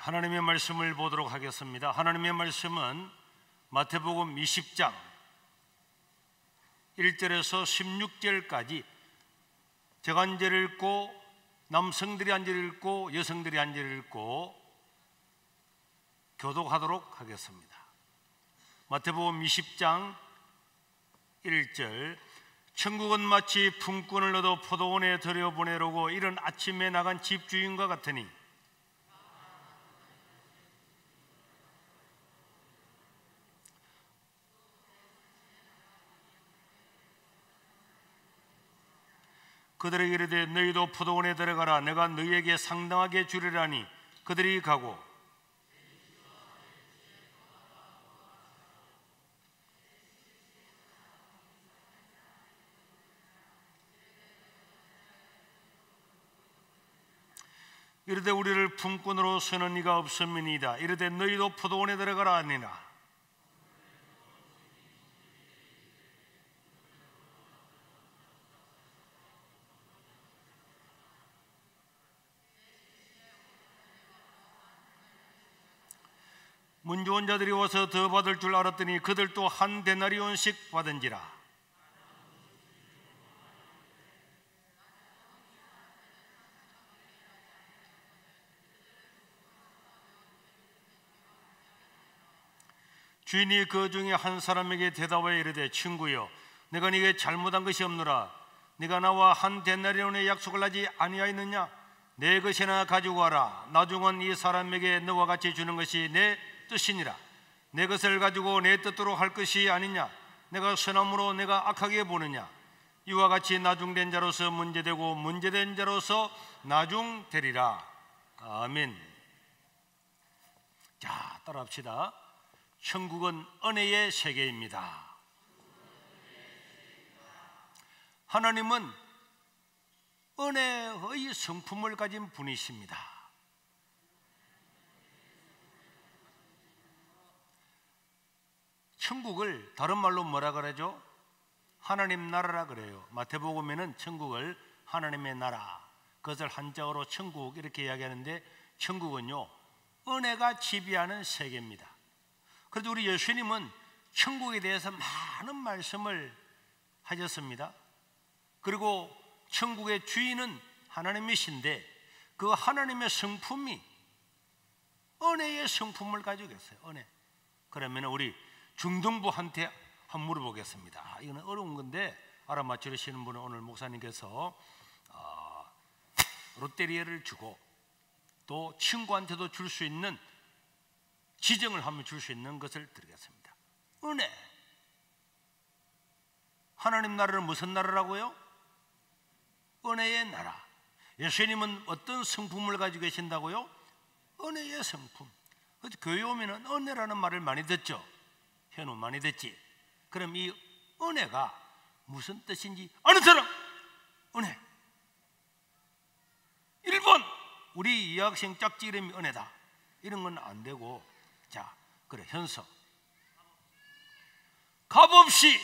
하나님의 말씀을 보도록 하겠습니다. 하나님의 말씀은 마태복음 20장 1절에서 16절까지 제가 한 절을 읽고 남성들이 한 절을 읽고 여성들이 한 절을 읽고 교독하도록 하겠습니다. 마태복음 20장 1절 천국은 마치 품꾼을 얻어 포도원에 들여보내려고 이른 아침에 나간 집주인과 같으니 그들에게 이르되 너희도 포도원에 들어가라. 내가 너희에게 상당하게 주리라니 그들이 가고 이르되 우리를 품꾼으로 서는 이가 없음이니이다. 이르되 너희도 포도원에 들어가라 하니라. 문 좋은 자들이 와서 더 받을 줄 알았더니 그들도 한 데나리온씩 받은지라. 주인이 그 중에 한 사람에게 대답하여 이르되 친구여 내가 네게 잘못한 것이 없노라. 네가 나와 한 데나리온의 약속을 하지 아니하였느냐? 내 것이나 가지고 와라. 나중은 이 사람에게 너와 같이 주는 것이 내 뜻이니라. 내 것을 가지고 내 뜻대로 할 것이 아니냐? 내가 선함으로 내가 악하게 보느냐? 이와 같이 나중된 자로서 문제되고 문제된 자로서 나중되리라. 아멘. 자, 따라합시다. 천국은 은혜의 세계입니다. 하나님은 은혜의 성품을 가진 분이십니다. 천국을 다른 말로 뭐라 그러죠? 하나님 나라라 그래요. 마태복음에는 천국을 하나님의 나라, 그것을 한자어로 천국 이렇게 이야기하는데 천국은요 은혜가 지배하는 세계입니다. 그래도 우리 예수님은 천국에 대해서 많은 말씀을 하셨습니다. 그리고 천국의 주인은 하나님이신데 그 하나님의 성품이 은혜의 성품을 가지고 계세요. 은혜. 그러면 우리 중등부한테 한번 물어보겠습니다. 이거는 어려운 건데 알아맞히시는 분은 오늘 목사님께서 롯데리아를 주고 또 친구한테도 줄 수 있는 지정을 하면 줄 수 있는 것을 드리겠습니다. 은혜. 하나님 나라는 무슨 나라라고요? 은혜의 나라. 예수님은 어떤 성품을 가지고 계신다고요? 은혜의 성품. 교회 오면은 은혜라는 말을 많이 듣죠. 현우 많이 듣지. 그럼 이 은혜가 무슨 뜻인지 아는 사람? 은혜. 1번 우리 여학생 짝지 이름이 은혜다. 이런 건 안 되고. 자, 그래 현서 값없이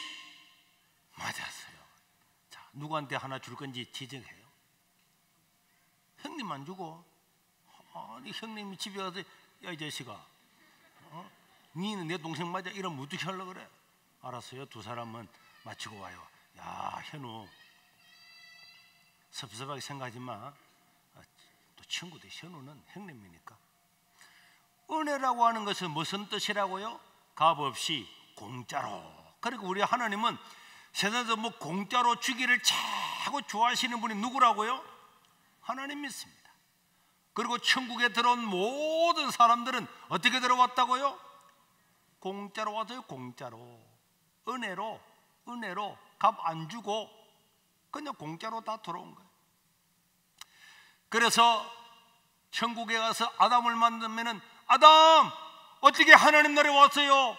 맞았어요. 자, 누구한테 하나 줄 건지 지정해요. 형님 안 주고 아니 형님이 집에 가서 야 이 자식아 니는 내 동생 맞아 이러면 어떻게 하려고 그래? 알았어요. 두 사람은 마치고 와요. 야 현우 섭섭하게 생각하지 마. 또 친구들 현우는 형님이니까. 은혜라고 하는 것은 무슨 뜻이라고요? 값없이 공짜로. 그리고 우리 하나님은 세상에서 뭐 공짜로 주기를 자꾸 좋아하시는 분이 누구라고요? 하나님 믿습니다. 그리고 천국에 들어온 모든 사람들은 어떻게 들어왔다고요? 공짜로 왔어요. 공짜로. 은혜로 값 안 주고 그냥 공짜로 다 들어온 거예요. 그래서 천국에 가서 아담을 만나면은 아담 어떻게 하나님 나라에 왔어요?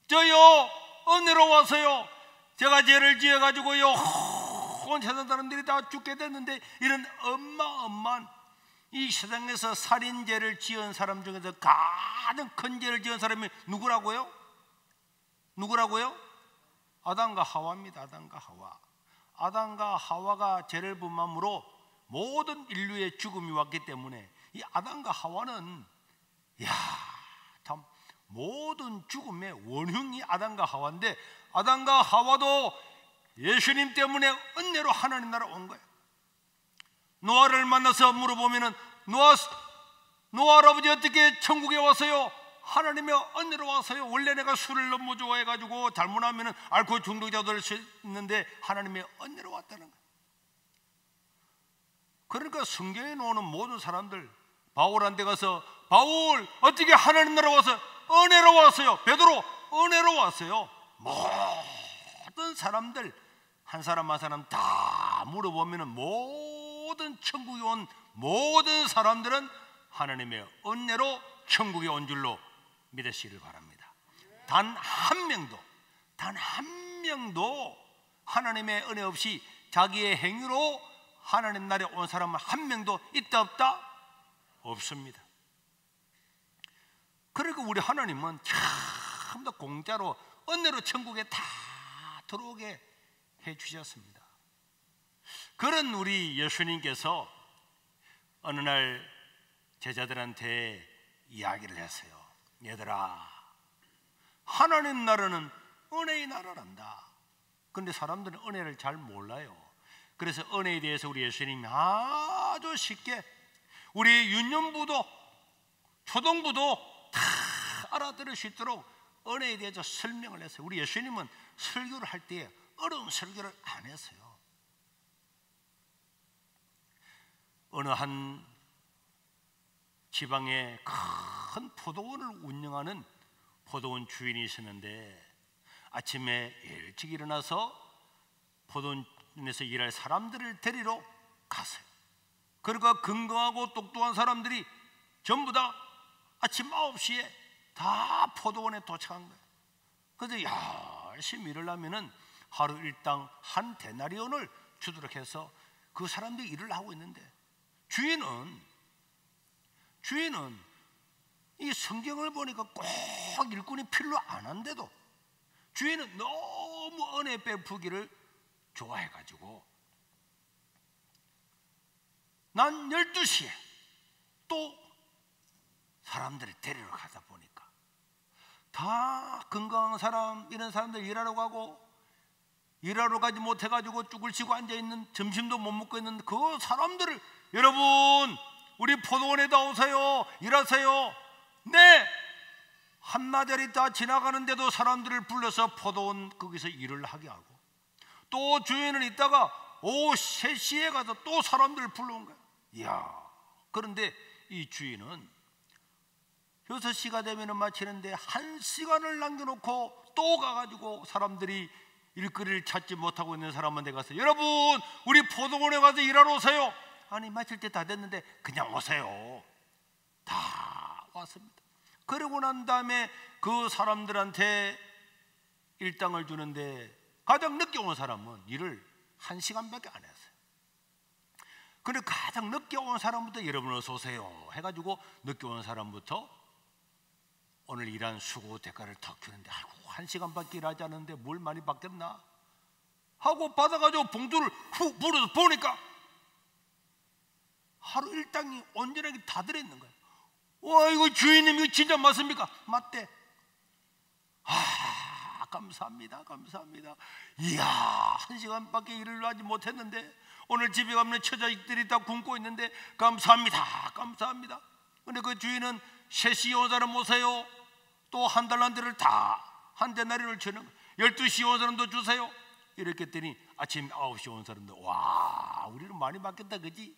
저요 은혜로 왔어요. 제가 죄를 지어가지고요 온 세상 사람들이 다 죽게 됐는데 이런 어마어마한 이 세상에서 살인죄를 지은 사람 중에서 가장 큰 죄를 지은 사람이 누구라고요? 누구라고요? 아담과 하와입니다. 아담과 하와. 아담과 하와가 죄를 범함으로 모든 인류의 죽음이 왔기 때문에 이 아담과 하와는 야, 참 모든 죽음의 원흉이 아담과 하와인데 아담과 하와도 예수님 때문에 은혜로 하나님 나라 온 거예요. 노아를 만나서 물어보면은 노아 할아버지 어떻게 천국에 왔어요? 하나님의 은혜로 왔어요. 원래 내가 술을 너무 좋아해가지고 잘못하면 알코올 중독자도 될 수 있는데 하나님의 은혜로 왔다는 거예요. 그러니까 성경에 나오는 모든 사람들, 바울한테 가서 바울 어떻게 하나님 나라 와서 은혜로 왔어요? 베드로 은혜로 왔어요. 모든 사람들 한 사람 한 사람 다 물어보면 모든 천국에 온 모든 사람들은 하나님의 은혜로 천국에 온 줄로 믿으시길 바랍니다. 단 한 명도 하나님의 은혜 없이 자기의 행위로 하나님 나라에 온 사람은 한 명도 있다 없다? 없습니다. 그러니까 우리 하나님은 참 더 공짜로 은혜로 천국에 다 들어오게 해주셨습니다. 그런 우리 예수님께서 어느 날 제자들한테 이야기를 했어요. 얘들아, 하나님 나라는 은혜의 나라란다. 그런데 사람들은 은혜를 잘 몰라요. 그래서 은혜에 대해서 우리 예수님이 아주 쉽게 우리 유년부도 초등부도 다 알아들을 수 있도록 은혜에 대해서 설명을 했어요. 우리 예수님은 설교를 할 때 어려운 설교를 안 했어요. 어느 한 지방에 큰 포도원을 운영하는 포도원 주인이 있었는데 아침에 일찍 일어나서 포도원에서 일할 사람들을 데리러 갔어요. 그러니까 건강하고 똑똑한 사람들이 전부 다 아침 9시에 다 포도원에 도착한 거예요. 그래서 열심히 일하려면 하루 일당 한 데나리온을 주도록 해서 그 사람들이 일을 하고 있는데 주인은 이 성경을 보니까 꼭 일꾼이 필요 안 한데도 주인은 너무 은혜 베푸기를 좋아해가지고 난 12시에 또 사람들을 데리러 가다 보니까 다 건강한 사람, 이런 사람들 일하러 가고 일하러 가지 못해가지고 쭈글 치고 앉아있는, 점심도 못 먹고 있는 그 사람들을 여러분 우리 포도원에 다 오세요, 일하세요. 네, 한나절이 다 지나가는데도 사람들을 불러서 포도원 거기서 일을 하게 하고 또 주인은 있다가 오후 3시에 가서 또 사람들을 불러온 거예요. 이야, 그런데 이 주인은 6시가 되면 마치는데 1시간을 남겨놓고 또 가가지고 사람들이 일거리를 찾지 못하고 있는 사람한테 가서 여러분 우리 포도원에 가서 일하러 오세요. 아니 마칠 때 다 됐는데 그냥 오세요. 다 왔습니다. 그러고 난 다음에 그 사람들한테 일당을 주는데 가장 늦게 온 사람은 일을 1시간밖에 안 했어요. 그런데 가장 늦게 온 사람부터 여러분 어서 오세요 해가지고 늦게 온 사람부터 오늘 일한 수고 대가를 턱 주는데 아이고 1시간밖에 일하지 않았는데 뭘 많이 받겠나 하고 받아가지고 봉투를 훅 불어서 보니까 하루 일당이 온전하게 다 들어있는 거예요. 와, 이거 주인님 이거 진짜 맞습니까? 맞대. 아, 감사합니다. 감사합니다. 이야, 1시간밖에 일을 하지 못했는데 오늘 집에 가면 처자식들이 다 굶고 있는데 감사합니다. 감사합니다. 근데 그 주인은 3시에 온 사람 오세요. 또 한 달란트를 다 한 데나리온을 주는 12시에 온 사람도 주세요. 이렇게 했더니 아침 9시에 온 사람도 와, 우리는 많이 받겠다 그지?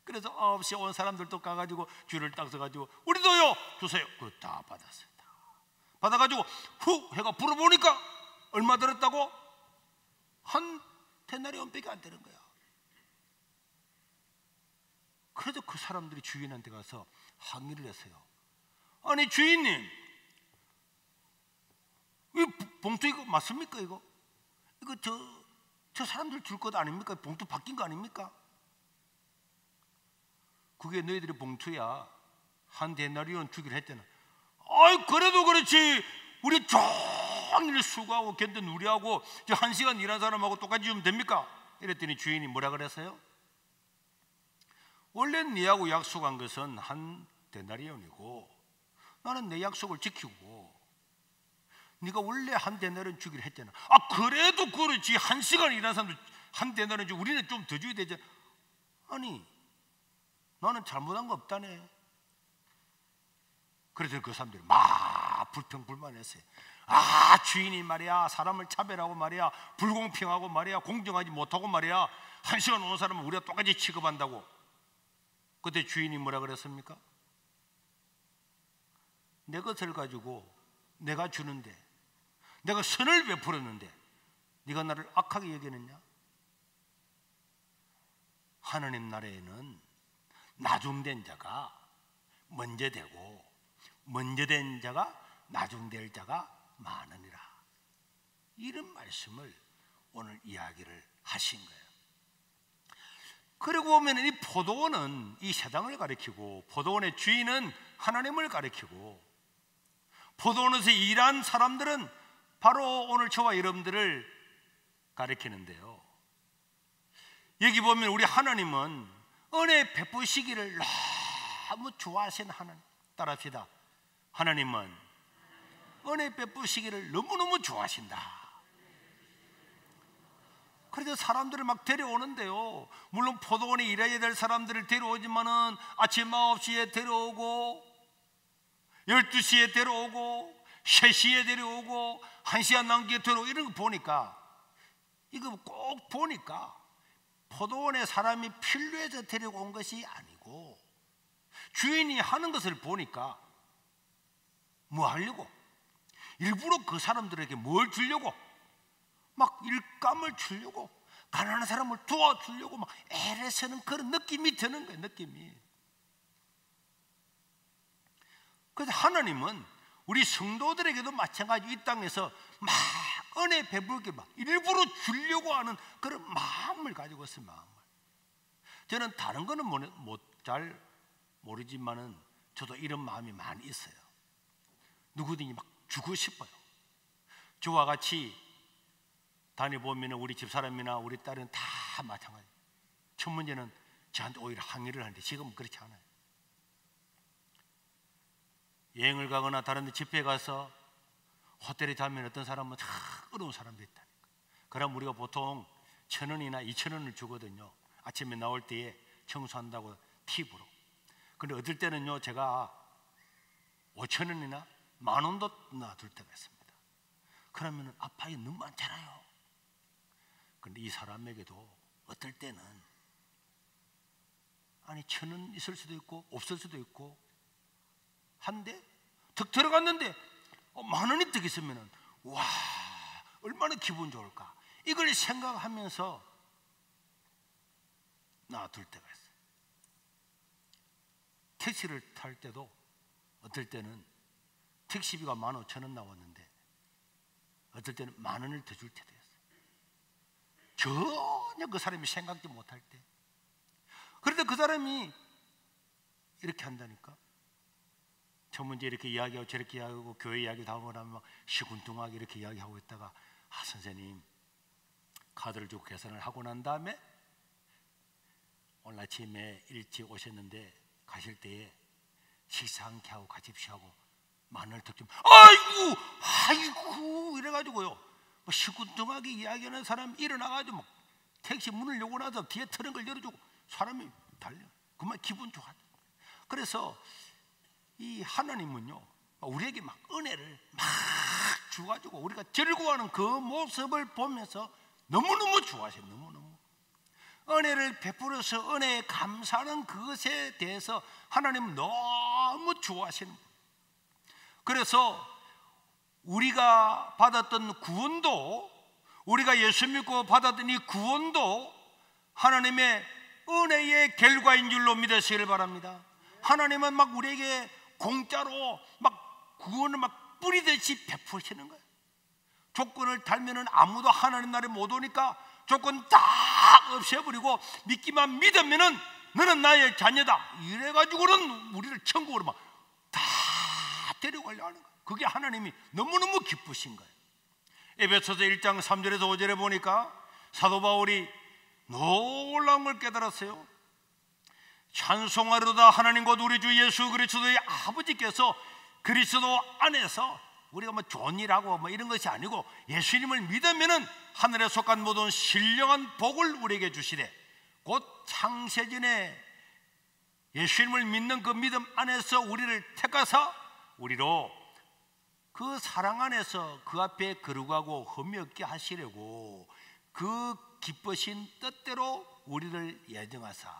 그래서 9시에 온 사람들도 가가지고 줄을 딱 서가지고 우리도요 주세요. 그거 다 받았어요. 다 받아가지고 훅 해가 불어보니까 얼마 들었다고? 한 데나리온밖에 안 되는 거야. 그래도 그 사람들이 주인한테 가서 항의를 했어요. 아니 주인님, 이 봉투 이거 맞습니까? 이거 저 사람들 줄 것 아닙니까? 봉투 바뀐 거 아닙니까? 그게 너희들의 봉투야. 한 데나리온 주기로 했잖아. 아이 그래도 그렇지. 우리 종일 수고하고 견딘 우리하고 저 1시간 일한 사람하고 똑같이 주면 됩니까? 이랬더니 주인이 뭐라 그랬어요? 원래 네하고 약속한 것은 한 데나리온이고 나는 내 약속을 지키고 네가 원래 한 데나리온 주기로 했잖아. 그래도 그렇지. 1시간 일하는 사람도 한 데나리온 주고 우리는 좀 더 줘야 되잖아. 아니 나는 잘못한 거 없다네. 그래서 그 사람들이 막 불평불만했어요. 주인이 말이야 사람을 차별하고 말이야 불공평하고 말이야 공정하지 못하고 말이야 1시간 오는 사람은 우리가 똑같이 취급한다고. 그때 주인이 뭐라 그랬습니까? 내 것을 가지고 내가 주는데 내가 선을 베풀었는데 네가 나를 악하게 여기느냐? 하나님 나라에는 나중된 자가 먼저 되고 먼저 된 자가 나중될 자가 많으니라. 이런 말씀을 오늘 이야기를 하신 거예요. 그리고 보면 이 포도원은 이 세상을 가리키고 포도원의 주인은 하나님을 가리키고 포도원에서 일한 사람들은 바로 오늘 저와 여러분들을 가리키는데요. 여기 보면 우리 하나님은 은혜 베푸시기를 너무 좋아하시는 하나님. 따라합시다. 하나님은 은혜 베푸시기를 너무너무 좋아하신다. 그래서 사람들을 막 데려오는데요. 물론 포도원에 일해야 될 사람들을 데려오지만은 아침 9시에 데려오고 12시에 데려오고 3시에 데려오고 1시간 남기에 데려오고 이런 거 보니까 이거 꼭 보니까 포도원에 사람이 필요해서 데려온 것이 아니고 주인이 하는 것을 보니까 뭐 하려고? 일부러 그 사람들에게 뭘 주려고? 막 일감을 주려고 가난한 사람을 도와주려고 막 애를 쓰는 그런 느낌이 드는 거예요. 느낌이. 그래서 하나님은 우리 성도들에게도 마찬가지 이 땅에서 막 은혜 베풀게 막 일부러 주려고 하는 그런 마음을 가지고 있어요. 마음을. 저는 다른 거는 잘 모르지만은 저도 이런 마음이 많이 있어요. 누구든지 막 주고 싶어요. 저와 같이 다녀보면 우리 집사람이나 우리 딸은 다 마찬가지. 첫 문제는 저한테 오히려 항의를 하는데 지금은 그렇지 않아요. 여행을 가거나 다른 데 집회에 가서 호텔에 자면 어떤 사람은 다 어려운 사람도 있다니까. 그럼 우리가 보통 1,000원이나 2,000원을 주거든요. 아침에 나올 때에 청소한다고 팁으로. 근데 어떨 때는요 제가 5,000원이나 10,000원도 놔둘 때가 있습니다. 그러면 아파이 너무 많잖아요. 근데 이 사람에게도 어떨 때는 아니 1,000원 있을 수도 있고 없을 수도 있고 한데 득 들어갔는데 10,000원이 득 있으면은 와 얼마나 기분 좋을까 이걸 생각하면서 놔둘 때가 있어요. 택시를 탈 때도 어떨 때는 택시비가 15,000원 나왔는데 어떨 때는 10,000원을 더 줄 때도 있어요. 전혀 그 사람이 생각도 못할 때. 그런데 그 사람이 이렇게 한다니까. 첫 문제 이렇게 이야기하고 저렇게 이야기하고 교회 이야기 다 하면 막 시군둥하게 이렇게 이야기하고 있다가 선생님 카드를 주고 계산을 하고 난 다음에 오늘 아침에 일찍 오셨는데 가실 때에 식사 함께 하고 가십시오 하고 10,000원을 더 좀 아이고 이래가지고요 뭐 시군둥하게 이야기하는 사람 일어나가지고 막 택시 문을 열고 나서 뒤에 트렁크를 열어주고 사람이 달려. 그만 기분 좋아. 그래서 이 하나님은요 우리에게 막 은혜를 막 주가지고 우리가 즐거워하는 그 모습을 보면서 너무너무 좋아하셔요. 너무너무 은혜를 베풀어서 은혜에 감사하는 그것에 대해서 하나님은 너무 좋아하시는 거예요. 그래서 우리가 받았던 구원도 우리가 예수 믿고 받았던 이 구원도 하나님의 은혜의 결과인 줄로 믿으시길 바랍니다. 하나님은 막 우리에게 공짜로 막 구원을 막 뿌리듯이 베푸시는 거예요. 조건을 달면은 아무도 하나님 나라에 못 오니까 조건 다 없애버리고 믿기만 믿으면은 너는 나의 자녀다 이래가지고는 우리를 천국으로 막 다 데려가려 하는 거예요. 그게 하나님이 너무너무 기쁘신 거예요. 에베소서 1장 3절에서 5절에 보니까 사도 바울이 놀라운 걸 깨달았어요. 찬송하리로다 하나님 곧 우리 주 예수 그리스도의 아버지께서 그리스도 안에서 우리가 뭐 좋은 일하고 뭐 이런 것이 아니고 예수님을 믿으면은 하늘에 속한 모든 신령한 복을 우리에게 주시되, 곧 창세전에 예수님을 믿는 그 믿음 안에서 우리를 택하사 우리로 그 사랑 안에서 그 앞에 거룩하고 흠이 없게 하시려고 그 기쁘신 뜻대로 우리를 예정하사,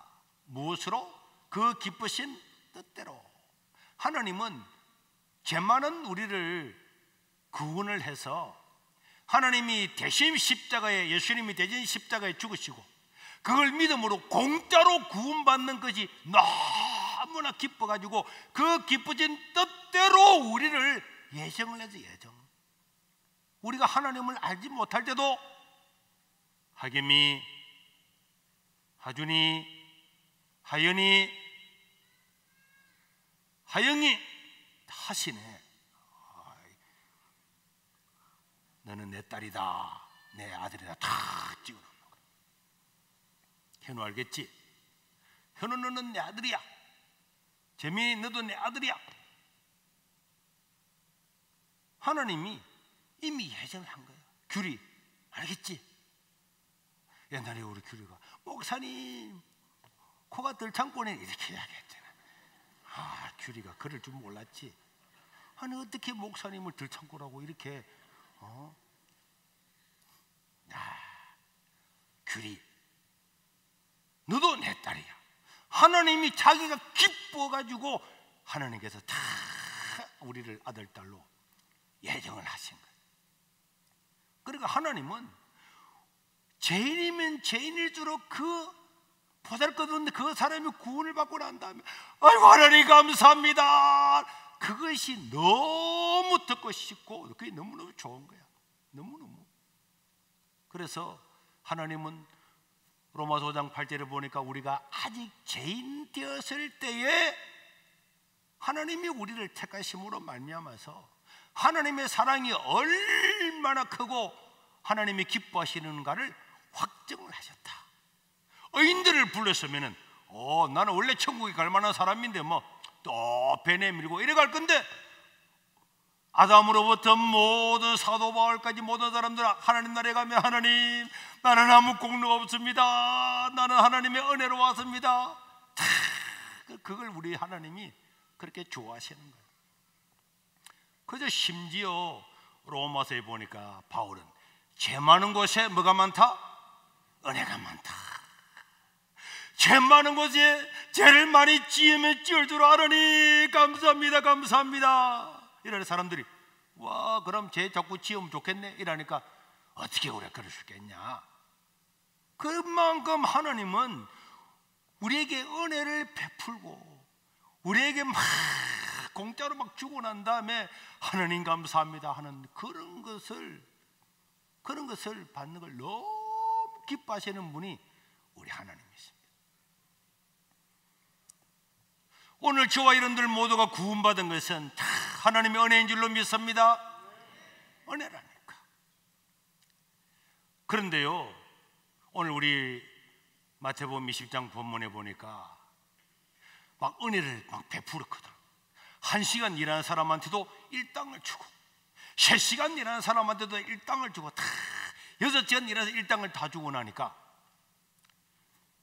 무엇으로? 그 기쁘신 뜻대로. 하나님은 죄 많은 우리를 구원을 해서 하나님이 대신 십자가에, 예수님이 대신 십자가에 죽으시고 그걸 믿음으로 공짜로 구원받는 것이 너무나 기뻐가지고 그 기쁘신 뜻대로 우리를 예정을 해서 예정. 우리가 하나님을 알지 못할 때도 하겸이, 하준이, 하연이, 하영이 다 하시네. 너는 내 딸이다, 내 아들이다 다 찍어놓는 거야. 현우 알겠지? 현우 너는 내 아들이야. 재민이 너도 내 아들이야. 하나님이 이미 예정을 한 거예요. 규리 알겠지? 옛날에 우리 규리가 목사님 코가 들창고네 이렇게 이야기했잖아. 규리가 그럴 줄 몰랐지. 아니 어떻게 목사님을 들창고라고 이렇게 규리 너도 내 딸이야. 하나님이 자기가 기뻐가지고 하나님께서 다 우리를 아들 딸로 예정을 하신 거예요. 그러니까 하나님은 죄인이면 죄인일수록 그 보잘것없는 그 사람이 구원을 받고 난 다음에 아이고 하나님 감사합니다. 그것이 너무 듣고 싶고 그게 너무너무 좋은 거야. 너무너무. 그래서 하나님은 로마서 5장 8절을 보니까 우리가 아직 죄인 되었을 때에 하나님이 우리를 택하심으로 말미암아서 하나님의 사랑이 얼마나 크고 하나님이 기뻐하시는가를 확정을 하셨다. 의인들을 불렀으면은 나는 원래 천국에 갈 만한 사람인데 뭐 또 배 내밀고 이래 갈 건데, 아담으로부터 모든 사도 바울까지 모든 사람들 하나님 나라에 가면 하나님 나는 아무 공로가 없습니다. 나는 하나님의 은혜로 왔습니다. 그걸 우리 하나님이 그렇게 좋아하시는 거예요. 그저 심지어 로마서에 보니까 바울은 죄 많은 곳에 뭐가 많다? 은혜가 많다. 죄 많은 곳에 죄를 많이 지으면 지을 줄 알으니 감사합니다 감사합니다. 이러는 사람들이 와 그럼 죄 자꾸 지으면 좋겠네 이러니까 어떻게 우리가 그럴 수 있겠냐. 그만큼 하나님은 우리에게 은혜를 베풀고 우리에게 막 공짜로 막 주고 난 다음에 하나님 감사합니다 하는 그런 것을 받는 걸 너무 기뻐하시는 분이 우리 하나님이십니다. 오늘 저와 여러분들 모두가 구원받은 것은 다 하나님의 은혜인 줄로 믿습니다. 은혜라니까. 그런데요, 오늘 우리 마태복음 20장 본문에 보니까 막 은혜를 막 베풀었거든. 1시간 일하는 사람한테도 일당을 주고 3시간 일하는 사람한테도 일당을 주고 다 6시간 일해서 일당을 다 주고 나니까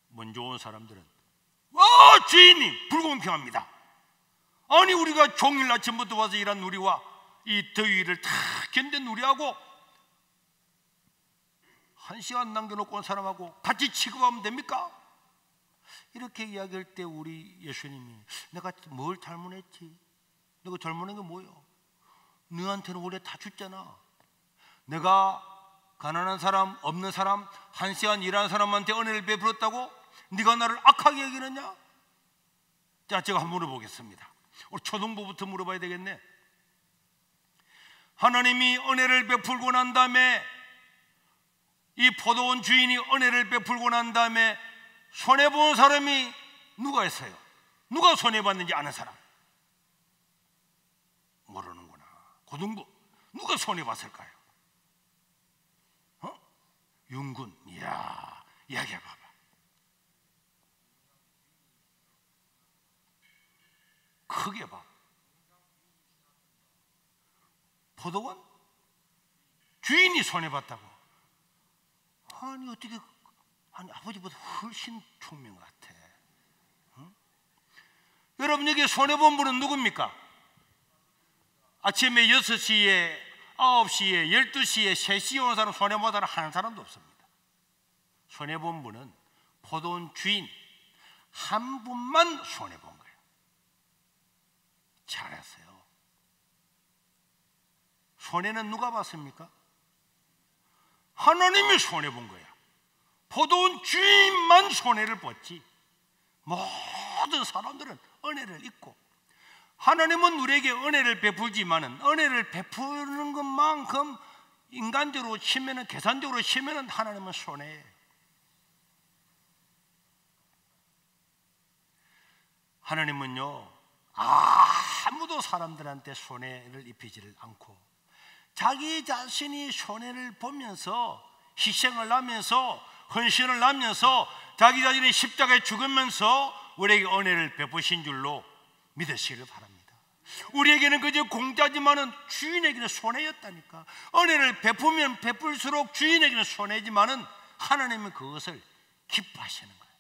먼저 온 사람들은 주인님 불공평합니다. 아니 우리가 종일 아침부터 와서 일한 우리와 이 더위를 다 견딘 우리하고 1시간 남겨놓고 온 사람하고 같이 취급하면 됩니까? 이렇게 이야기할 때 우리 예수님이 내가 뭘 잘못했지? 내가 잘못한 게 뭐예요? 너한테는 원래 다 줬잖아. 내가 가난한 사람, 없는 사람, 1시간 일하는 사람한테 은혜를 베풀었다고 네가 나를 악하게 여기느냐? 자, 제가 한번 물어보겠습니다. 우리 초등부부터 물어봐야 되겠네. 하나님이 은혜를 베풀고 난 다음에 이 포도원 주인이 은혜를 베풀고 난 다음에 손해본 사람이 누가 있어요? 누가 손해봤는지 아는 사람? 모르는구나. 고등부 누가 손해봤을까요? 윤군. 이야, 이야기해봐봐. 크게 봐. 포도원 주인이 손해봤다고. 아니 어떻게, 아니 아버지보다 훨씬 총명 같아. 응? 여러분 여기 손해본 분은 누굽니까? 아침에 6시에 9시에 12시에 3시에 오는 사람 손해보다는 하는 사람도 없습니다. 손해본 분은 포도원 주인 한 분만 손해본 거예요. 잘하세요. 손해는 누가 봤습니까? 하나님이 손해본 거야. 포도원 주인만 손해를 봤지 모든 사람들은 은혜를 잊고, 하나님은 우리에게 은혜를 베풀지만은 은혜를 베푸는 것만큼 인간적으로 치면은, 계산적으로 치면은 하나님은 손해해. 하나님은요 아무도 사람들한테 손해를 입히지를 않고 자기 자신이 손해를 보면서 희생을 하면서 헌신을 하면서 자기 자신이 십자가에 죽으면서 우리에게 은혜를 베푸신 줄로 믿으시길 바랍니다. 우리에게는 그저 공짜지만은 주인에게는 손해였다니까. 은혜를 베푸면 베풀수록 주인에게는 손해지만은 하나님은 그것을 기뻐하시는 거예요.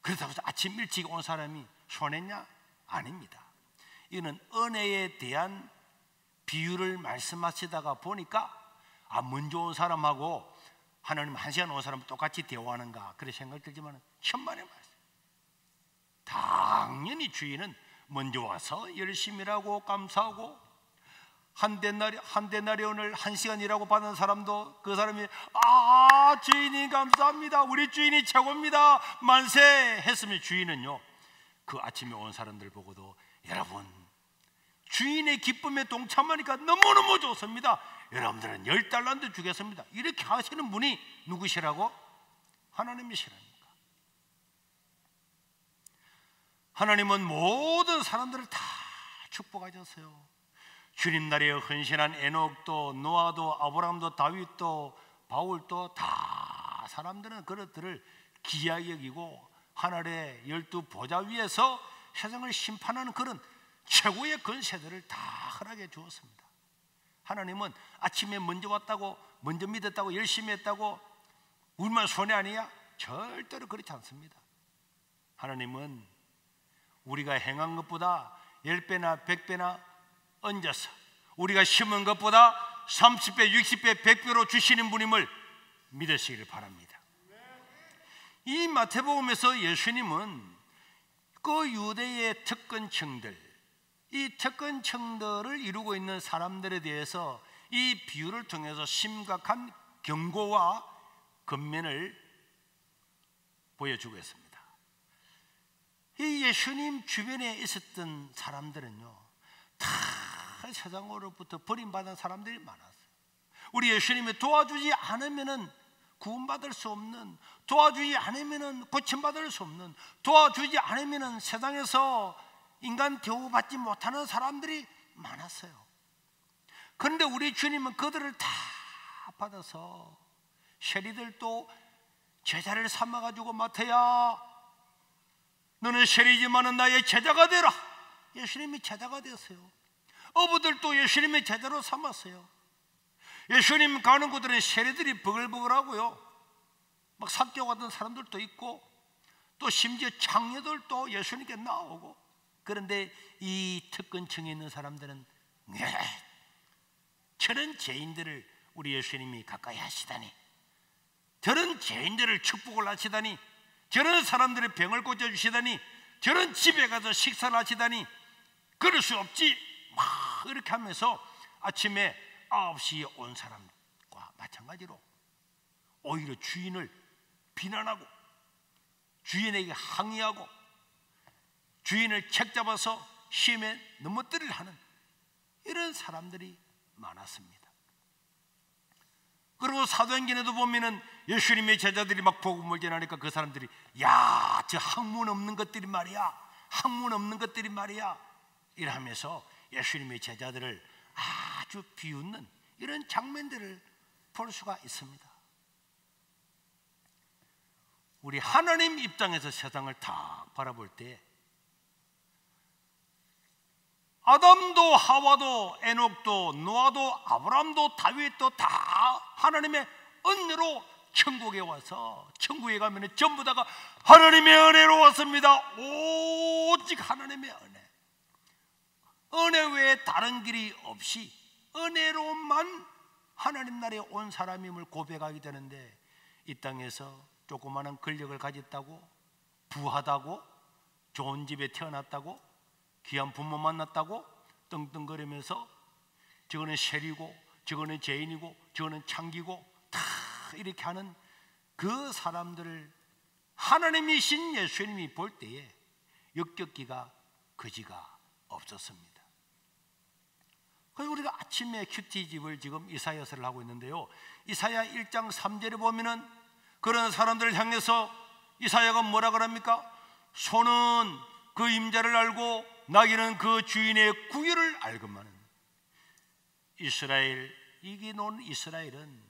그렇다고 해서 아침 일찍 온 사람이 손했냐? 아닙니다. 이거는 은혜에 대한 비유를 말씀하시다가 보니까 먼저 온 사람하고 하나님 1시간 온 사람 똑같이 대화하는가 그런 생각이 들지만 천만의 말씀. 당연히 주인은 먼저 와서 열심히 일하고 감사하고, 한 데나리온을 1시간 일하고 받은 사람도 그 사람이 주인이 감사합니다, 우리 주인이 최고입니다, 만세 했으면 주인은요 그 아침에 온 사람들 보고도 여러분 주인의 기쁨에 동참하니까 너무너무 좋습니다, 여러분들은 10달란트 주겠습니다, 이렇게 하시는 분이 누구시라고? 하나님이시라니까. 하나님은 모든 사람들을 다 축복하셨어요. 주님 나라에 헌신한 에녹도 노아도 아브라함도 다윗도 바울도 다 사람들은 그것들을 귀하게 여기고 하늘의 12 보좌 위에서 세상을 심판하는 그런 최고의 권세들을 다 허락해 주었습니다. 하나님은 아침에 먼저 왔다고, 먼저 믿었다고, 열심히 했다고 우리만 손해 아니야? 절대로 그렇지 않습니다. 하나님은 우리가 행한 것보다 10배나 100배나 얹어서 우리가 심은 것보다 30배, 60배, 100배로 주시는 분임을 믿으시기를 바랍니다. 이 마태복음에서 예수님은 그 유대의 특권층들, 이 특권층들을 이루고 있는 사람들에 대해서 이 비유를 통해서 심각한 경고와 권면을 보여주고 있습니다. 이 예수님 주변에 있었던 사람들은요 다 세상으로부터 버림받은 사람들이 많았어요. 우리 예수님이 도와주지 않으면은 구원받을 수 없는, 도와주지 않으면은 고침받을 수 없는, 도와주지 않으면은 세상에서 인간 대우받지 못하는 사람들이 많았어요. 그런데 우리 주님은 그들을 다 받아서 세리들도 제자를 삼아가지고 마태야 너는 세리지만은 나의 제자가 되라. 예수님이 제자가 되었어요. 어부들도 예수님의 제자로 삼았어요. 예수님 가는 곳들은 세리들이 버글버글하고요 막 삭겨가던 사람들도 있고 또 심지어 장녀들도 예수님께 나오고, 그런데 이 특권층에 있는 사람들은 저런 죄인들을 우리 예수님이 가까이 하시다니, 저런 죄인들을 축복을 하시다니, 저런 사람들의 병을 고쳐주시다니, 저런 집에 가서 식사를 하시다니 그럴 수 없지 막 이렇게 하면서 아침에 9시에 온 사람과 마찬가지로 오히려 주인을 비난하고 주인에게 항의하고 주인을 책잡아서 시험에 넘어뜨리려 하는 이런 사람들이 많았습니다. 그리고 사도행전에도 보면은 예수님의 제자들이 막 복음을 전하니까 그 사람들이 야, 저 학문 없는 것들이 말이야, 학문 없는 것들이 말이야 이러면서 예수님의 제자들을 아주 비웃는 이런 장면들을 볼 수가 있습니다. 우리 하나님 입장에서 세상을 다 바라볼 때 아담도 하와도 에녹도 노아도 아브라함도 다윗도 다 하나님의 은혜로 천국에 와서 천국에 가면 전부 다가 하나님의 은혜로 왔습니다. 오직 하나님의 은혜, 은혜 외에 다른 길이 없이 은혜로만 하나님 나라에 온 사람임을 고백하게 되는데, 이 땅에서 조그마한 권력을 가졌다고, 부하다고, 좋은 집에 태어났다고, 귀한 부모 만났다고 떵떵거리면서 저거는 셀이고 저거는 죄인이고 저거는 창기고 다 이렇게 하는 그 사람들을 하나님이신 예수님이 볼 때에 역겹기가 그지가 없었습니다. 그래서 우리가 아침에 큐티집을 지금 이사야서를 하고 있는데요, 이사야 1장 3절에 보면은 그런 사람들을 향해서 이사야가 뭐라 그럽니까? 소는 그 임자를 알고 나귀는 그 주인의 구유를 알건만은. 이스라엘, 이게 노는 이스라엘은,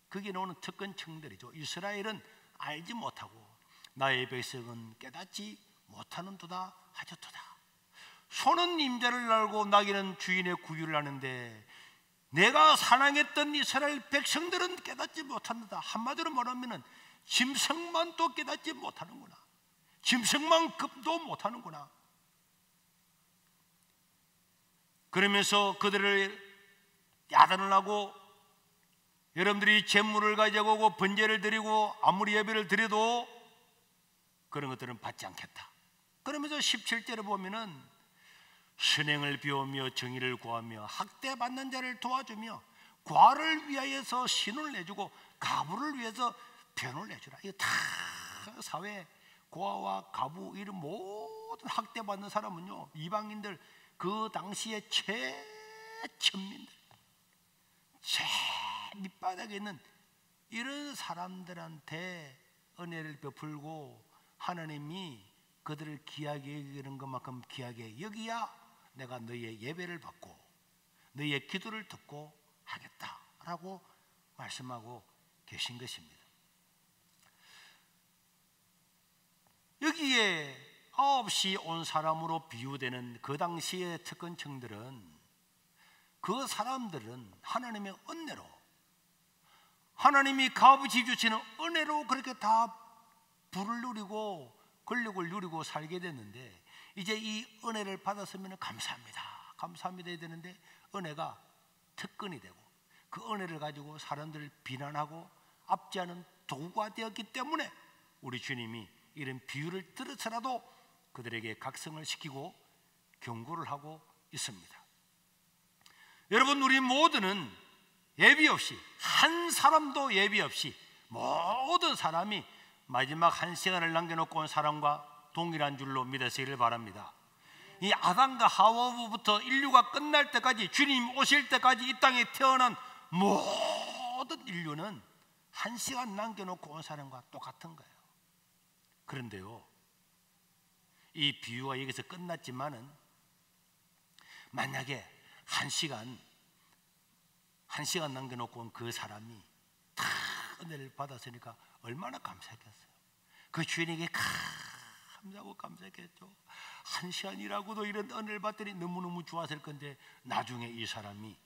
그게 노는 특권층들이죠. 이스라엘은 알지 못하고 나의 백성은 깨닫지 못하는도다 하셨도다. 소는 임자를 알고 나귀는 주인의 구유를 아는데 내가 사랑했던 이스라엘 백성들은 깨닫지 못한다. 한마디로 말하면 짐승만 또 깨닫지 못하는구나, 짐승만큼도 못하는구나. 그러면서 그들을 야단을 하고 여러분들이 재물을 가져오고 번제를 드리고 아무리 예배를 드려도 그런 것들은 받지 않겠다. 그러면서 17절에 보면은 선행을 비우며 정의를 구하며 학대받는 자를 도와주며 과를 위하여서 신을 내주고 가부를 위해서 변을 내주라. 이거 다 사회 고아와 가부 이런 모든 학대받는 사람은요, 이방인들, 그 당시에 최천민들, 제일 밑바닥에 있는 이런 사람들한테 은혜를 베풀고 하나님이 그들을 귀하게 여기는 것만큼 귀하게 여기야 내가 너희의 예배를 받고 너희의 기도를 듣고 하겠다라고 말씀하고 계신 것입니다. 여기에 9시 온 사람으로 비유되는 그 당시의 특권층들은, 그 사람들은 하나님의 은혜로, 하나님이 값어치 주시는 은혜로 그렇게 다 부를 누리고 권력을 누리고 살게 됐는데, 이제 이 은혜를 받았으면 감사합니다, 감사합니다 해야 되는데 은혜가 특권이 되고 그 은혜를 가지고 사람들을 비난하고 압제하는 도구가 되었기 때문에 우리 주님이 이런 비유를 들어서라도 그들에게 각성을 시키고 경고를 하고 있습니다. 여러분, 우리 모두는 예비 없이, 한 사람도 예비 없이 모든 사람이 마지막 한 시간을 남겨놓고 온 사람과 동일한 줄로 믿으시기를 바랍니다. 이 아담과 하와부터 인류가 끝날 때까지, 주님 오실 때까지 이 땅에 태어난 모든 인류는 한 시간 남겨놓고 온 사람과 똑같은 거예요. 그런데요, 이 비유가 여기서 끝났지만은 만약에 한 시간 남겨놓고 온 그 사람이 다 은혜를 받았으니까 얼마나 감사했겠어요. 그 주인에게 감사하고 감사했겠죠. 한 시간이라고도 이런 은혜를 받더니 너무너무 좋았을 건데, 나중에 이 사람이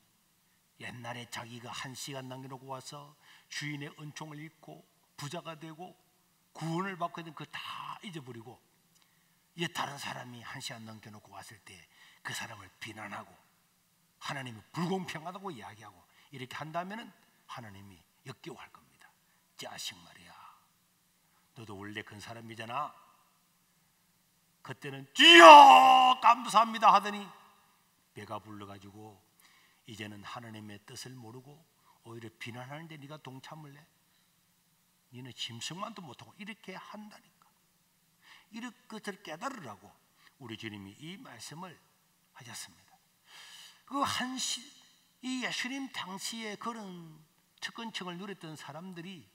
옛날에 자기가 한 시간 남겨놓고 와서 주인의 은총을 잊고 부자가 되고 구원을 받고 있는 그 다 잊어버리고 이제 다른 사람이 한 시간 남겨놓고 왔을 때 그 사람을 비난하고 하나님이 불공평하다고 이야기하고 이렇게 한다면 하나님이 역겨워할 겁니다. 자식 말이야, 너도 원래 큰 사람이잖아. 그때는 주여 감사합니다 하더니 배가 불러가지고 이제는 하나님의 뜻을 모르고 오히려 비난하는데 네가 동참을 해? 너는 짐승만도 못하고 이렇게 한다니까. 이런 것을 깨달으라고 우리 주님이 이 말씀을 하셨습니다. 이 예수님 당시에 그런 특권층을 누렸던 사람들이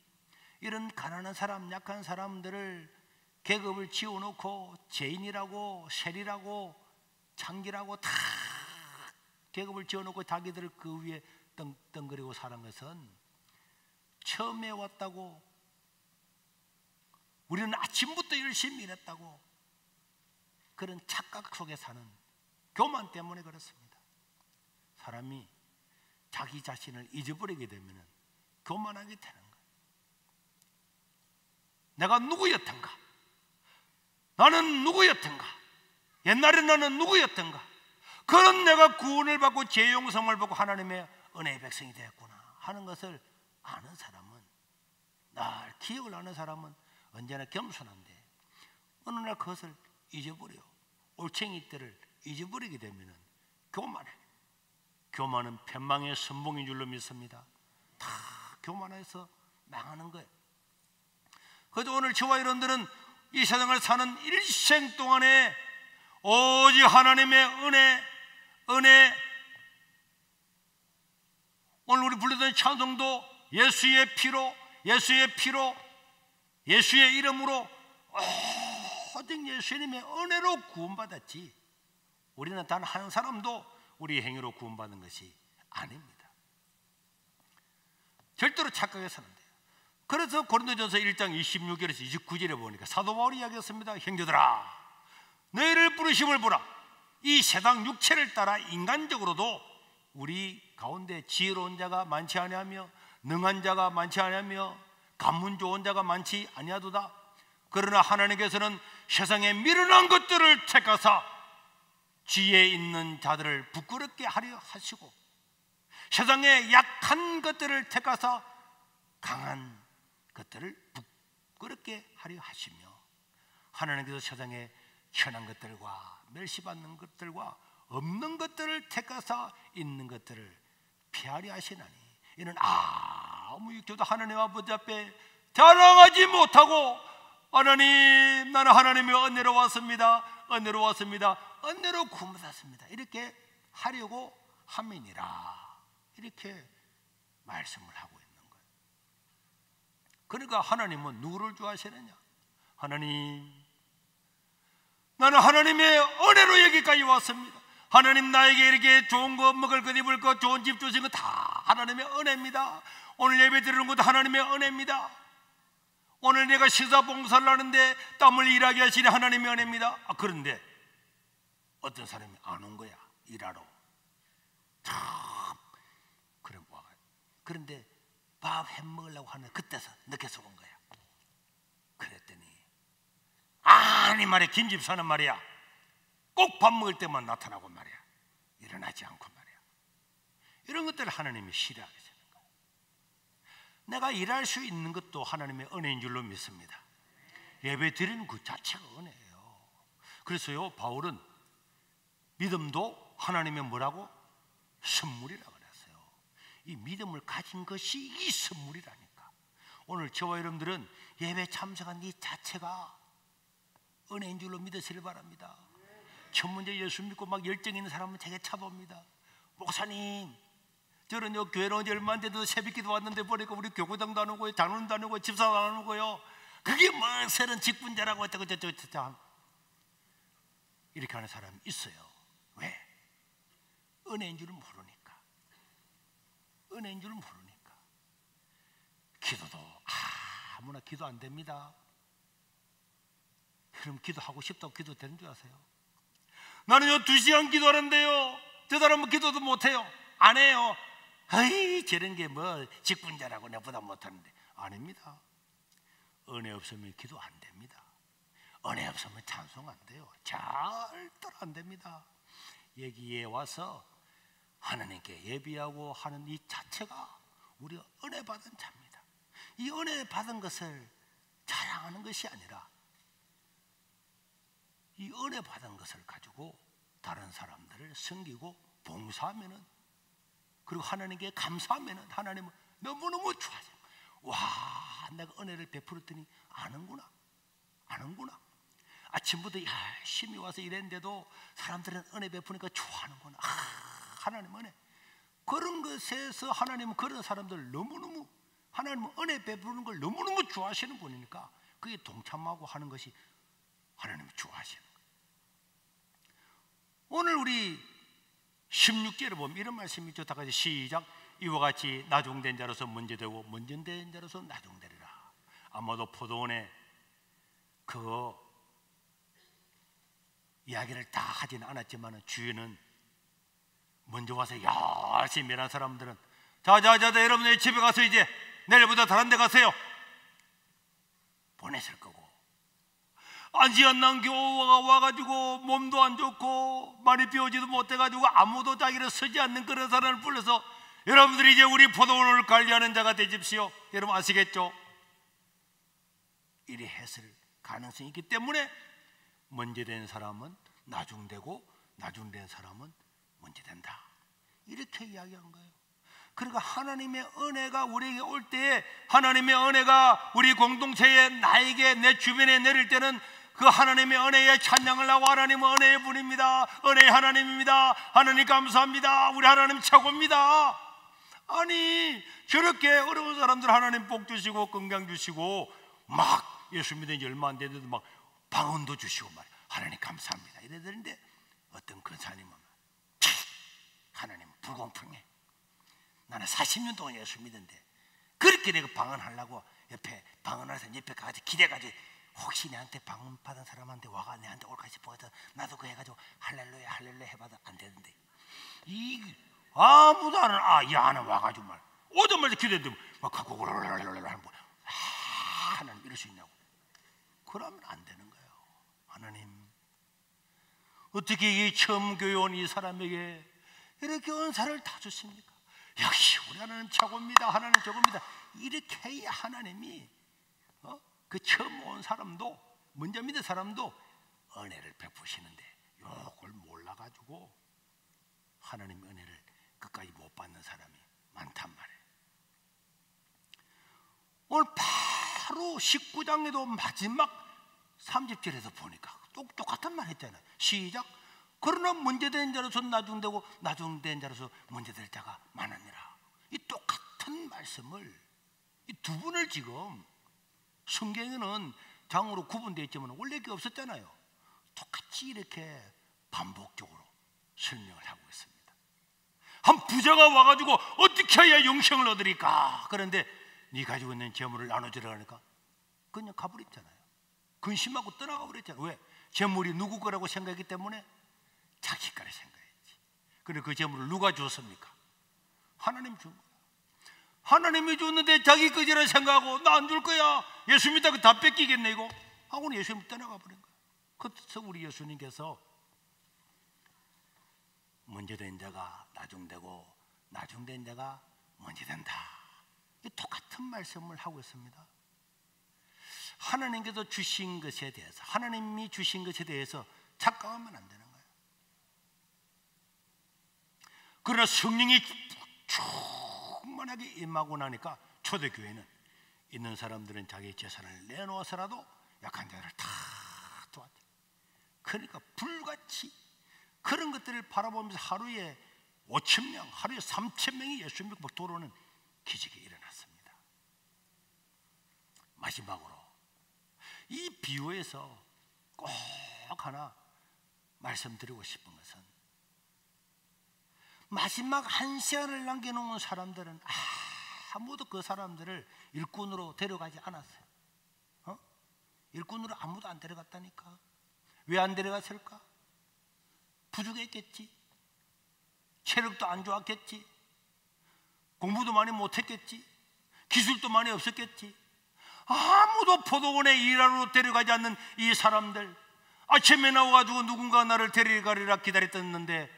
이런 가난한 사람, 약한 사람들을 계급을 지어놓고 죄인이라고, 셀이라고, 창기라고 다 계급을 지어놓고 자기들을 그 위에 떵떵거리고 사는 것은 처음에 왔다고, 우리는 아침부터 열심히 일했다고 그런 착각 속에 사는 교만 때문에 그렇습니다. 사람이 자기 자신을 잊어버리게 되면 교만하게 되는 거예요. 내가 누구였던가? 나는 누구였던가? 옛날에 나는 누구였던가? 그런 내가 구원을 받고 죄 용서를 받고 하나님의 은혜의 백성이 되었구나 하는 것을 아는 사람은, 날 기억을 하는 사람은 언제나 겸손한데, 어느 날 그것을 잊어버려 올챙이들을 잊어버리게 되면 교만해. 교만은 편망의 선봉인 줄로 믿습니다. 다 교만해서 망하는 거예요. 그래서 오늘 저와 여러분들은 이 세상을 사는 일생 동안에 오직 하나님의 은혜, 오늘 우리 불렀던 찬송도 예수의 피로, 예수의 이름으로 오직 예수님의 은혜로 구원받았지, 우리는 단 한 사람도 우리의 행위로 구원받은 것이 아닙니다. 절대로 착각해서는 안 돼요. 그래서 고린도전서 1장 26절에서 29절에 보니까 사도 바울이 이야기했습니다. 형제들아, 너희를 부르심을 보라. 이 세상 육체를 따라 인간적으로도 우리 가운데 지혜로운 자가 많지 아니하며 능한 자가 많지 아니하며 가문 좋은 자가 많지 아니하도다. 그러나 하나님께서는 세상에 미련한 것들을 택하사 지혜 있는 자들을 부끄럽게 하려 하시고, 세상에 약한 것들을 택하사 강한 것들을 부끄럽게 하려 하시며, 하나님께서 세상에 현한 것들과 멸시받는 것들과 없는 것들을 택하사 있는 것들을 피하려 하시나니, 이는 아무 육조도 하나님 아버지 앞에 자랑하지 못하고, 하나님 나는 하나님의 은혜로 왔습니다, 은혜로 구원받았습니다, 이렇게 하려고 함이니라, 이렇게 말씀을 하고 있는 거예요. 그러니까 하나님은 누구를 좋아하시느냐? 하나님, 나는 하나님의 은혜로 여기까지 왔습니다. 하나님 나에게 이렇게 좋은 거 먹을 것 입을 것 좋은 집 주신 거 다 하나님의 은혜입니다. 오늘 예배 드리는 것도 하나님의 은혜입니다. 오늘 내가 시사 봉사를 하는데 땀을 일하게 하시니 하나님의 은혜입니다. 그런데 어떤 사람이 안 온 거야, 일하러. 그래 뭐, 그런데 밥 해 먹으려고 하는 그때서 늦게서 온 거야. 그랬더니 아니 말이야, 김집사는 말이야 꼭 밥 먹을 때만 나타나고 말이야 일어나지 않고 말이야. 이런 것들을 하나님이 싫어하게 되는 거야. 내가 일할 수 있는 것도 하나님의 은혜인 줄로 믿습니다. 예배 드리는 그 자체가 은혜예요. 그래서요, 바울은 믿음도 하나님의 뭐라고? 선물이라고 그랬어요. 이 믿음을 가진 것이 이 선물이라니까. 오늘 저와 여러분들은 예배 참석한 이 자체가 은혜인 줄로 믿으시길 바랍니다. 첫 문제 예수 믿고 막 열정 있는 사람은 제게 찾아옵니다. 목사님, 저는 요 교회로 온 지 얼마 안 돼도 새벽기도 왔는데 보니까 우리 교구장도 안 오고요, 장로님도 안 오고 집사도 안 오고요. 그게 뭐 새로운 직분자라고 했다고 저쩌고 이렇게 하는 사람이 있어요. 왜? 은혜인 줄 모르니까. 은혜인 줄 모르니까. 기도도 아무나 기도 안 됩니다. 그럼 기도하고 싶다고 기도 되는 줄 아세요? 나는요 2시간 기도하는데요 저 사람은 기도도 못해요. 안 해요. 에이, 저런 게 뭐 직분자라고 내보다 못하는데. 아닙니다. 은혜 없으면 기도 안 됩니다. 은혜 없으면 찬송 안 돼요. 절대로 안 됩니다. 여기에 와서 하나님께 예비하고 하는 이 자체가 우리가 은혜 받은 자입니다. 이 은혜 받은 것을 자랑하는 것이 아니라 이 은혜 받은 것을 가지고 다른 사람들을 섬기고 봉사하면은, 그리고 하나님께 감사하면은 하나님은 너무너무 좋아져요. 와, 내가 은혜를 베풀었더니 아는구나. 아침부터 열심히 와서 일했는데도 사람들은 은혜 베푸니까 좋아하는구나. 하나님 은혜. 그런 것에서 하나님은 그런 사람들 너무너무, 하나님은 은혜 베푸는 걸 너무너무 좋아하시는 분이니까 그게 동참하고 하는 것이 하나님이 좋아하시는 거예요. 오늘 우리 16절에 보면 이런 말씀이 있죠. 다 같이 시작. 이와 같이 나중된 자로서 먼저되고 먼저된 자로서 나중되리라. 아마도 포도원에 그거 이야기를 다 하지는 않았지만 주인은 먼저 와서 열심히 일한 사람들은 자자자자 여러분들 집에 가서 이제 내일부터 다른 데 가세요 보냈을 거고, 안지 않는 교우가 와가지고 몸도 안 좋고 많이 배우지도 못해가지고 아무도 자기를 서지 않는 그런 사람을 불러서 여러분들이 이제 우리 포도원을 관리하는 자가 되십시오, 여러분 아시겠죠? 이래 했을 가능성이 있기 때문에 먼저 된 사람은 나중되고 나중된 사람은 먼저 된다, 이렇게 이야기한 거예요. 그러니까 하나님의 은혜가 우리에게 올 때에, 하나님의 은혜가 우리 공동체에 나에게 내 주변에 내릴 때는 그 하나님의 은혜에 찬양을 하고, 하나님은 은혜의 분입니다, 은혜의 하나님입니다, 하나님 감사합니다, 우리 하나님 최고입니다. 아니 저렇게 어려운 사람들 하나님 복 주시고 건강 주시고 막 예수 믿은 지 얼마 안 됐는데 막 방언도 주시고 말 하나님 감사합니다 이래야 되는데, 어떤 근사님은 하나님 불공평해, 나는 40년 동안 예수 믿는데 그렇게 내가 방언하려고 옆에 방언하는 사람 옆에 가서 기대가지고 혹시 내한테 방언 받은 사람한테 와가 내한테 올까 싶어서 나도 그 해가지고 할렐루야 할렐루야 해봐도 안 되는데, 이 아무도 안 하는 이 안에 와가지고 말 오자마자 기대는데 막 갖고 하는 거야. 하나님 이럴 수 있냐고. 그러면 안 되는 거예요. 하나님 어떻게 이 처음 교회 온 이 사람에게 이렇게 은사를 다 주십니까? 역시 우리 하나님 최고입니다, 하나님 최고입니다, 이렇게 해야 하나님이 그 처음 온 사람도 먼저 믿은 사람도 은혜를 베푸시는데, 요걸 몰라가지고 하나님 은혜를 끝까지 못 받는 사람이 많단 말이에요. 오늘 바로 19장에도 마지막 30절에서 보니까 똑같은 말 했잖아요. 시작. 그러나 먼저 된 자로서 나중되고 나중된 자로서 먼저 될 자가 많으니라. 이 똑같은 말씀을 이 두 분을 지금 성경에는 장으로 구분되어 있지만 원래 그게 없었잖아요. 똑같이 이렇게 반복적으로 설명을 하고 있습니다. 한 부자가 와가지고 어떻게 해야 영생을 얻으리까? 그런데 네 가지고 있는 재물을 나눠주라 하니까 그냥 가버렸잖아요. 근심하고 떠나가 버렸잖아요. 왜? 재물이 누구 거라고 생각했기 때문에 자기 거라 생각했지. 그런데 그 재물을 누가 주었습니까? 하나님 준 거야. 하나님이 줬는데 자기 거지라 생각하고 나 안 줄 거야, 예수 믿다가 다 뺏기겠네 이거 하고는 예수님 떠나가 버린 거야. 그래서 우리 예수님께서 먼저 된 자가 나중되고 나중된 자가 먼저 된다, 이 똑같은 말씀을 하고 있습니다. 하나님께서 주신 것에 대해서, 하나님이 주신 것에 대해서 착각하면 안 되는 거예요. 그러나 성령이 충만하게 임하고 나니까 초대교회는 있는 사람들은 자기 재산을 내놓아서라도 약한 자를 다 도왔죠. 그러니까 불같이 그런 것들을 바라보면서 하루에 5,000명, 하루에 3,000명이 예수 믿고 돌아오는 기적이 일어났습니다. 마지막으로 이 비유에서 꼭 하나 말씀드리고 싶은 것은, 마지막 한 시간을 남겨놓은 사람들은 아무도 그 사람들을 일꾼으로 데려가지 않았어요. 일꾼으로 아무도 안 데려갔다니까. 왜 안 데려갔을까? 부족했겠지, 체력도 안 좋았겠지, 공부도 많이 못했겠지, 기술도 많이 없었겠지. 아무도 포도원에 일하러 데려가지 않는 이 사람들, 아침에 나와가지고 누군가 나를 데려가리라 기다렸었는데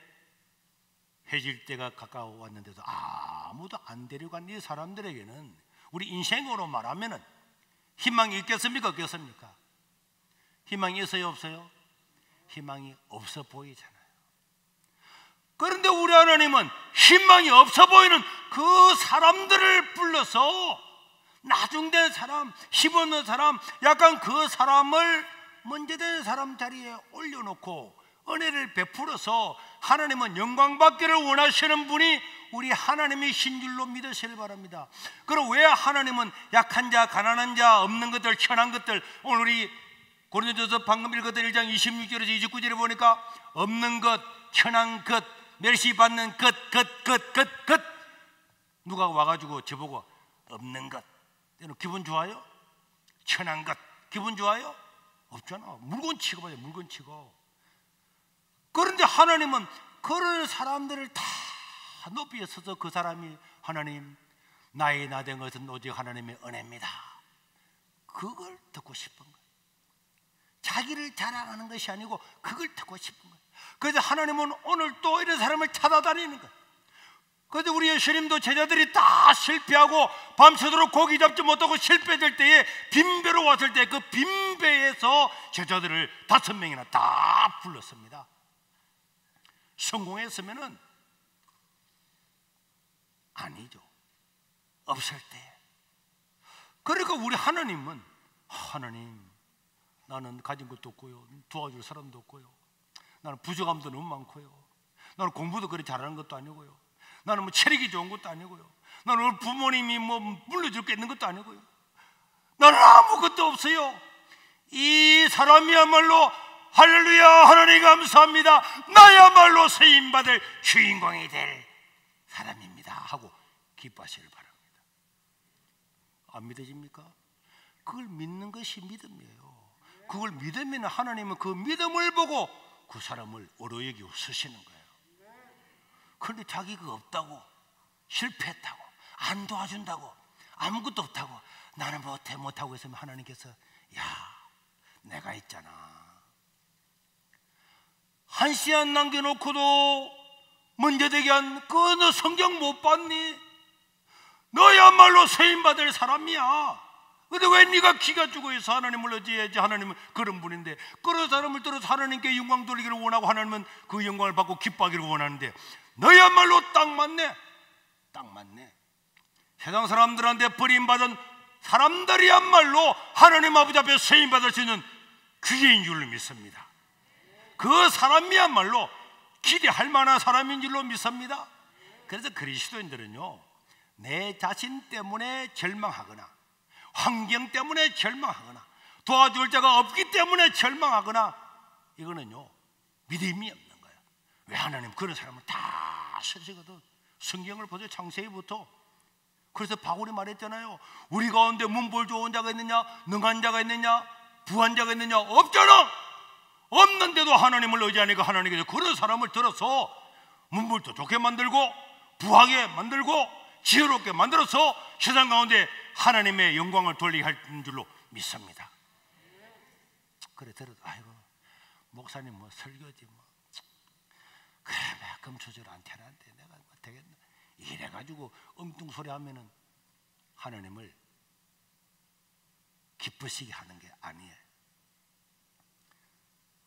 해질 때가 가까워왔는데도 아무도 안 데려간 이 사람들에게는 우리 인생으로 말하면 희망이 있겠습니까? 없겠습니까? 희망이 있어요? 없어요? 희망이 없어 보이잖아요. 그런데 우리 하나님은 희망이 없어 보이는 그 사람들을 불러서 나중된 사람, 힘없는 사람, 약간 그 사람을 먼저 된 사람 자리에 올려놓고 은혜를 베풀어서 하나님은 영광 받기를 원하시는 분이 우리 하나님이신 줄로 믿으시길 바랍니다. 그럼 왜 하나님은 약한 자, 가난한 자, 없는 것들, 천한 것들, 오늘 우리 고린도전서 방금 읽었던 1장 26절에서 29절에 보니까 없는 것, 천한 것, 멸시받는 것, 누가 와가지고 저보고 없는 것 기분 좋아요? 천한 것 기분 좋아요? 없잖아. 물건 치고 봐요. 물건 치고 그런데 하나님은 그런 사람들을 다 높이 서서 그 사람이 하나님, 나의 나된 것은 오직 하나님의 은혜입니다, 그걸 듣고 싶은 거예요. 자기를 자랑하는 것이 아니고 그걸 듣고 싶은 거예요. 그래서 하나님은 오늘 또 이런 사람을 찾아다니는 거예요. 그래서 우리 예수님도 제자들이 다 실패하고 밤새도록 고기 잡지 못하고 실패될 때에 빈배로 왔을 때 그 빈배에서 제자들을 5명이나 다 불렀습니다. 성공했으면은 아니죠. 없을 때. 그러니까 우리 하나님은, 하나님, 나는 가진 것도 없고요, 도와줄 사람도 없고요, 나는 부족함도 너무 많고요, 나는 공부도 그리 잘하는 것도 아니고요, 나는 뭐 체력이 좋은 것도 아니고요, 나는 우리 부모님이 뭐 물려줄 게 있는 것도 아니고요, 나는 아무것도 없어요. 이 사람이야말로 할렐루야, 하나님 감사합니다, 나야말로 세임받을 주인공이 될 사람입니다 하고 기뻐하시길 바랍니다. 안 믿어집니까? 그걸 믿는 것이 믿음이에요. 그걸 믿으면 하나님은 그 믿음을 보고 그 사람을 어려 여기고 쓰시는 거예요. 그런데 자기가 없다고, 실패했다고, 안 도와준다고, 아무것도 없다고, 나는 못하고 있으면 하나님께서, 야, 내가 있잖아, 한 시 안 남겨놓고도 먼저 되게 한 그 너 성경 못 봤니? 너야말로 세임받을 사람이야. 근데 왜 네가 기가 죽어서 하나님을 의지해야지? 하나님은 그런 분인데, 그런 사람을 들어서 하나님께 영광 돌리기를 원하고 하나님은 그 영광을 받고 기뻐하기를 원하는데, 너야말로 딱 맞네. 딱 맞네. 세상 사람들한테 버림받은 사람들이야말로 하나님 아버지 앞에 세임받을 수 있는 귀인 줄로 믿습니다. 그 사람이야말로 기대할 만한 사람인 줄로 믿습니다. 그래서 그리스도인들은요, 내 자신 때문에 절망하거나 환경 때문에 절망하거나 도와줄 자가 없기 때문에 절망하거나, 이거는요 믿음이 없는 거예요. 왜? 하나님 그런 사람을 다 쓰시거든. 성경을 보세요. 창세기부터. 그래서 바울이 말했잖아요. 우리 가운데 문벌 좋은 자가 있느냐, 능한 자가 있느냐, 부한 자가 있느냐? 없잖아. 없는데도 하나님을 의지하니까 하나님께서 그런 사람을 들어서 문벌도 좋게 만들고 부하게 만들고 지혜롭게 만들어서 세상 가운데 하나님의 영광을 돌리게 할 줄로 믿습니다. 그래 들어도 아이고 목사님 뭐 설교지 뭐 그래 금초절 안 태어난데 내가 뭐 되겠나 이래가지고 엉뚱소리 하면은 하나님을 기쁘시게 하는 게 아니에요.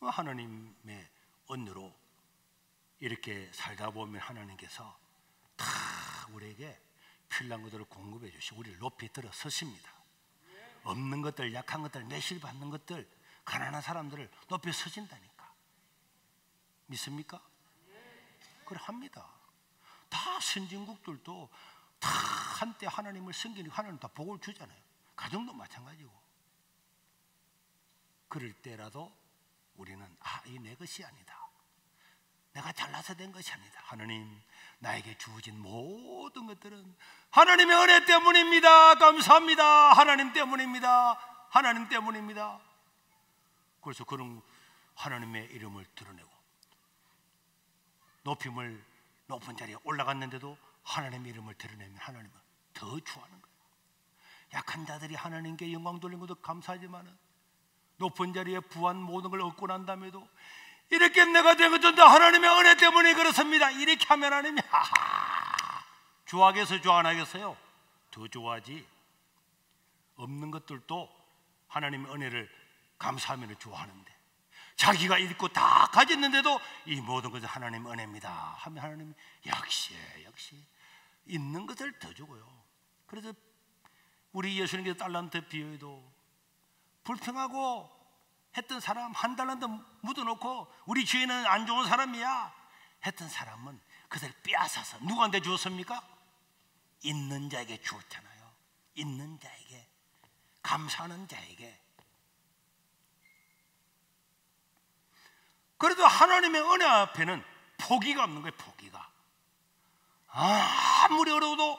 하나님의 은혜로 이렇게 살다 보면 하나님께서 다 우리에게 필요한 것들을 공급해 주시고 우리를 높이 들어 서십니다. 없는 것들, 약한 것들, 매실받는 것들, 가난한 사람들을 높이 서신다니까. 믿습니까? 그래 합니다. 다 선진국들도 다 한때 하나님을 섬기니까 하나님 다 복을 주잖아요. 가정도 마찬가지고. 그럴 때라도 우리는 이 내 것이 아니다, 내가 잘나서 된 것이 아니다, 하나님 나에게 주어진 모든 것들은 하나님의 은혜 때문입니다, 감사합니다, 하나님 때문입니다, 하나님 때문입니다. 그래서 그런 하나님의 이름을 드러내고 높은 자리에 올라갔는데도 하나님의 이름을 드러내면 하나님은 더 좋아하는 거예요. 약한 자들이 하나님께 영광 돌린 것도 감사하지만 높은 자리에 부한 모든 걸 얻고 난 다음에도 이렇게 내가 된 것도 하나님의 은혜 때문에 그렇습니다, 이렇게 하면 하나님이 좋아하겠어요, 좋아 안 하겠어요? 더 좋아하지. 없는 것들도 하나님의 은혜를 감사하면 좋아하는데, 자기가 잃고 다 가졌는데도 이 모든 것은 하나님의 은혜입니다 하면 하나님이 역시 있는 것을 더 주고요. 그래서 우리 예수님께서 달란트 비유에도 불평하고 했던 사람 한 달란트 묻어놓고 우리 주인은 안 좋은 사람이야 했던 사람은 그것을 빼앗아서 누구한테 주었습니까? 있는 자에게 주었잖아요. 있는 자에게, 감사하는 자에게. 그래도 하나님의 은혜 앞에는 포기가 없는 거예요. 포기가. 아무리 어려워도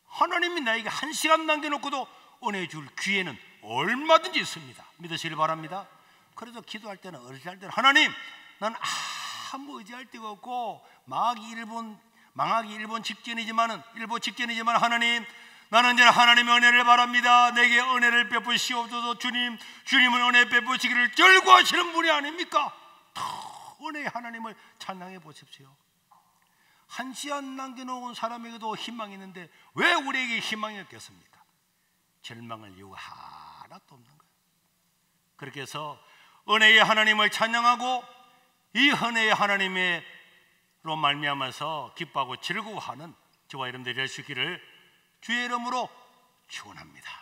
하나님이 나에게 1시간 남겨놓고도 은혜 줄 기회는 얼마든지 있습니다. 믿으시길 바랍니다. 그래서 기도할 때는 어릴 때는 하나님, 난 참 의지할 데가 없고 망하기 일본 직전이지만 하나님, 나는 이제 하나님의 은혜를 바랍니다. 내게 은혜를 베푸시옵소서. 주님은 은혜 베푸시기를 절구하시는 분이 아닙니까? 은혜의 하나님을 찬양해 보십시오. 한 시 안 남겨놓은 사람에게도 희망이 있는데 왜 우리에게 희망이 없겠습니까? 절망할 이유가 하나도 없는 거예요. 그렇게 해서 은혜의 하나님을 찬양하고 이 은혜의 하나님으로 말미암아서 기뻐하고 즐거워하는 저와 여러분들이 될 수 있기를 주의 이름으로 축원합니다.